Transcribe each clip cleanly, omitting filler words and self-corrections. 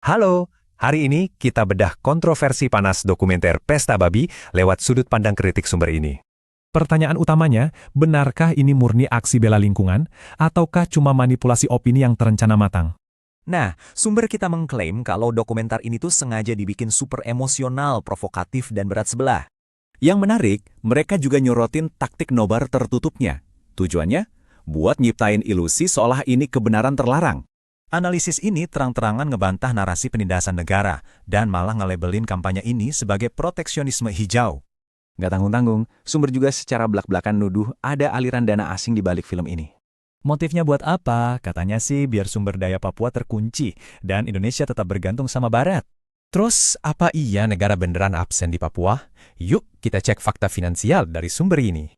Halo, hari ini kita bedah kontroversi panas dokumenter Pesta Babi lewat sudut pandang kritik sumber ini. Pertanyaan utamanya, benarkah ini murni aksi bela lingkungan, ataukah cuma manipulasi opini yang terencana matang? Nah, sumber kita mengklaim kalau dokumenter ini tuh sengaja dibikin super emosional, provokatif, dan berat sebelah. Yang menarik, mereka juga nyorotin taktik nobar tertutupnya. Tujuannya? Buat nyiptain ilusi seolah ini kebenaran terlarang. Analisis ini terang-terangan ngebantah narasi penindasan negara, dan malah ngelabelin kampanye ini sebagai proteksionisme hijau. Nggak tanggung-tanggung, sumber juga secara belak-belakan nuduh ada aliran dana asing di balik film ini. Motifnya buat apa? Katanya sih biar sumber daya Papua terkunci, dan Indonesia tetap bergantung sama Barat. Terus, apa iya negara beneran absen di Papua? Yuk kita cek fakta finansial dari sumber ini.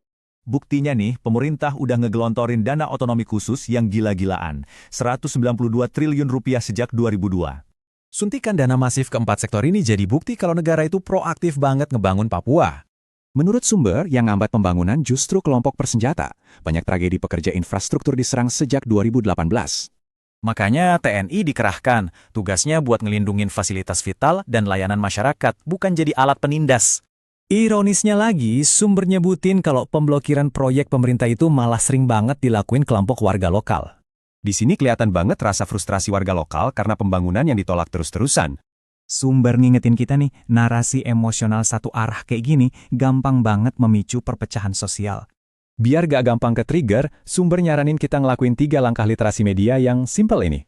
Buktinya nih, pemerintah udah ngegelontorin dana otonomi khusus yang gila-gilaan, 192 triliun rupiah sejak 2002. Suntikan dana masif keempat sektor ini jadi bukti kalau negara itu proaktif banget ngebangun Papua. Menurut sumber, yang ngambat pembangunan justru kelompok bersenjata. Banyak tragedi pekerja infrastruktur diserang sejak 2018. Makanya TNI dikerahkan, tugasnya buat ngelindungin fasilitas vital dan layanan masyarakat, bukan jadi alat penindas. Ironisnya lagi, sumber nyebutin kalau pemblokiran proyek pemerintah itu malah sering banget dilakuin kelompok warga lokal. Di sini kelihatan banget rasa frustrasi warga lokal karena pembangunan yang ditolak terus-terusan. Sumber ngingetin kita nih, narasi emosional satu arah kayak gini gampang banget memicu perpecahan sosial. Biar gak gampang ke-trigger, sumber nyaranin kita ngelakuin 3 langkah literasi media yang simple ini.